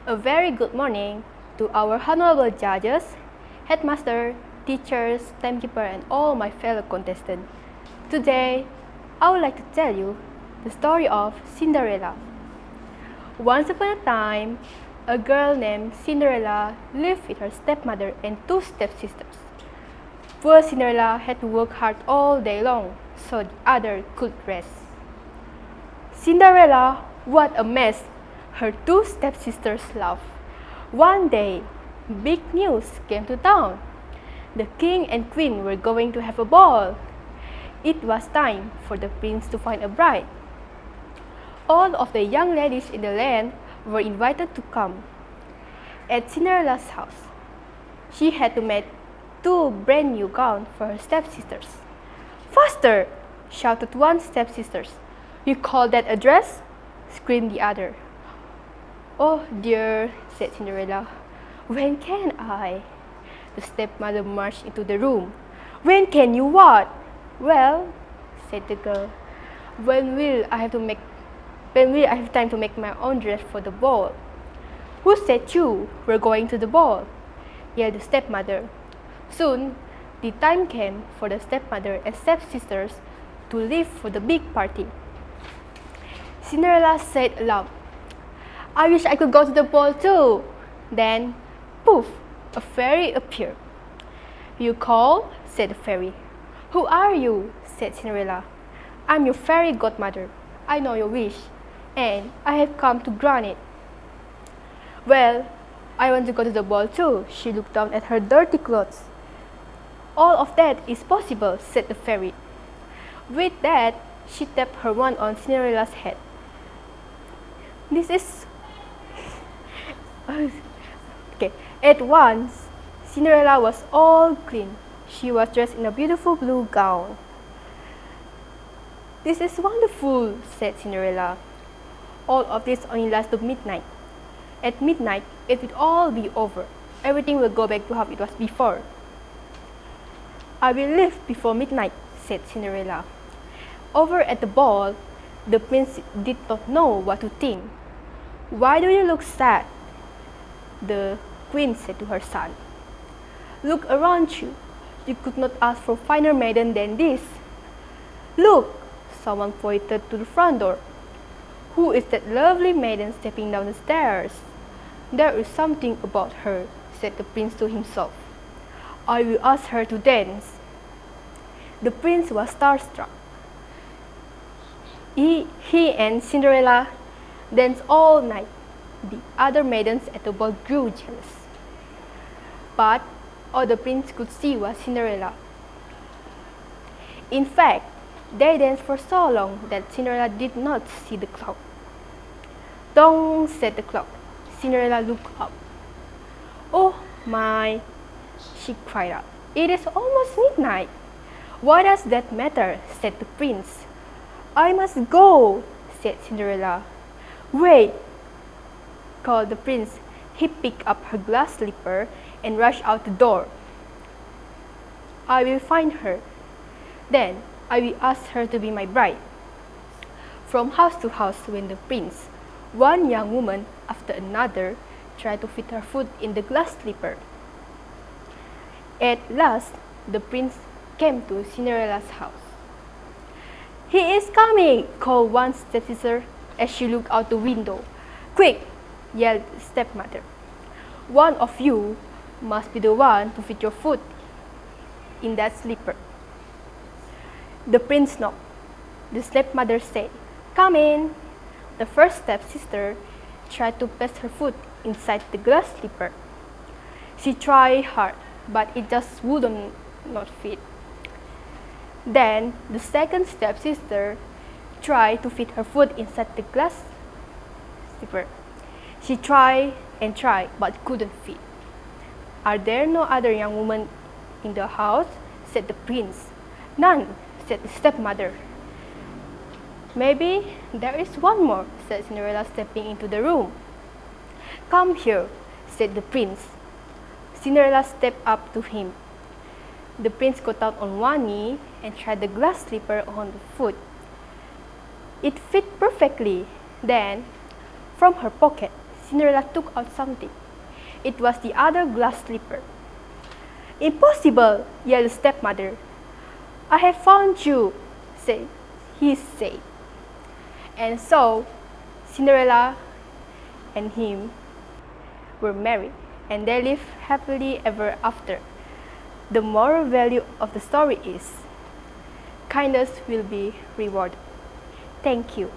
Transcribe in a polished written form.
A very good morning to our honorable judges, headmaster, teachers, timekeeper, and all my fellow contestants. Today, I would like to tell you the story of Cinderella. Once upon a time, a girl named Cinderella lived with her stepmother and two stepsisters. Poor Cinderella had to work hard all day long so the other could rest. Cinderella, what a mess! Her two stepsisters laughed. One day, big news came to town. The king and queen were going to have a ball. It was time for the prince to find a bride. All of the young ladies in the land were invited to come. At Cinderella's house, she had to make two brand new gowns for her stepsisters. "Faster!" shouted one stepsister. "You call that a dress?" screamed the other. "Oh dear," said Cinderella. "When can I?" The stepmother marched into the room. "When can you what?" "Well," said the girl, when will I have time to make my own dress for the ball?" "Who said you were going to the ball?" yelled the stepmother. Soon, the time came for the stepmother and stepsisters to leave for the big party. Cinderella said aloud, "I wish I could go to the ball too." Then, poof, a fairy appeared. "You call?" said the fairy. "Who are you?" said Cinderella. "I'm your fairy godmother. I know your wish, and I have come to grant it." "Well, I want to go to the ball too." She looked down at her dirty clothes. "All of that is possible," said the fairy. With that, she tapped her wand on Cinderella's head. This is okay. At once, Cinderella was all clean. She was dressed in a beautiful blue gown. "This is wonderful," said Cinderella. "All of this only lasts to midnight. At midnight, it will all be over. Everything will go back to how it was before." "I will leave before midnight," said Cinderella. Over at the ball, the prince did not know what to think. "Why do you look sad?" the queen said to her son. "Look around you. You could not ask for a finer maiden than this." "Look!" someone pointed to the front door. "Who is that lovely maiden stepping down the stairs?" "There is something about her," said the prince to himself. "I will ask her to dance." The prince was starstruck. He and Cinderella danced all night. The other maidens at the ball grew jealous. But all the prince could see was Cinderella. In fact, they danced for so long that Cinderella did not see the clock. "Dong," said the clock. Cinderella looked up. "Oh my," she cried out. "It is almost midnight." "Why does that matter?" said the prince. "I must go," said Cinderella. "Wait," called the prince. He picked up her glass slipper and rushed out the door. "I will find her. Then I will ask her to be my bride." From house to house went the prince. One young woman after another tried to fit her foot in the glass slipper. At last, the prince came to Cinderella's house. "He is coming!" called one stepsister as she looked out the window. "Quick!" yelled the stepmother. "One of you must be the one to fit your foot in that slipper." The prince knocked. The stepmother said, "Come in." The first stepsister tried to pass her foot inside the glass slipper. She tried hard, but it just would not fit. Then the second stepsister tried to fit her foot inside the glass slipper. She tried and tried, but couldn't fit. "Are there no other young women in the house?" said the prince. "None," said the stepmother. "Maybe there is one more," said Cinderella, stepping into the room. "Come here," said the prince. Cinderella stepped up to him. The prince got down on one knee and tried the glass slipper on the foot. It fit perfectly. Then, from her pocket, Cinderella took out something. It was the other glass slipper. "Impossible!" yelled the stepmother. "I have found you," he said. And so, Cinderella and him were married, and they lived happily ever after. The moral value of the story is, kindness will be rewarded. Thank you.